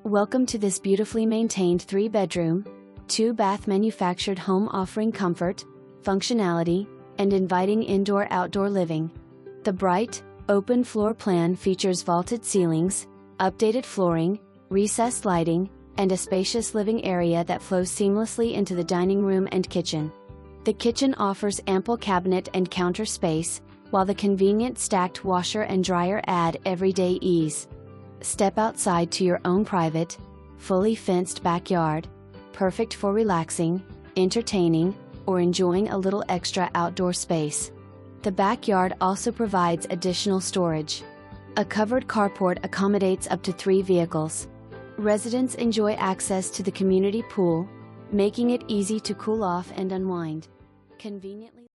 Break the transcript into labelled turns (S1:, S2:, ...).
S1: Welcome to this beautifully maintained 3-bedroom, 2-bath manufactured home offering comfort, functionality, and inviting indoor-outdoor living. The bright, open floor plan features vaulted ceilings, updated flooring, recessed lighting, and a spacious living area that flows seamlessly into the dining room and kitchen. The kitchen offers ample cabinet and counter space, while the convenient stacked washer and dryer add everyday ease. Step outside to your own private, fully fenced backyard, perfect for relaxing, entertaining, or enjoying a little extra outdoor space. The backyard also provides additional storage. A covered carport accommodates up to 3 vehicles. Residents enjoy access to the community pool, making it easy to cool off and unwind. Conveniently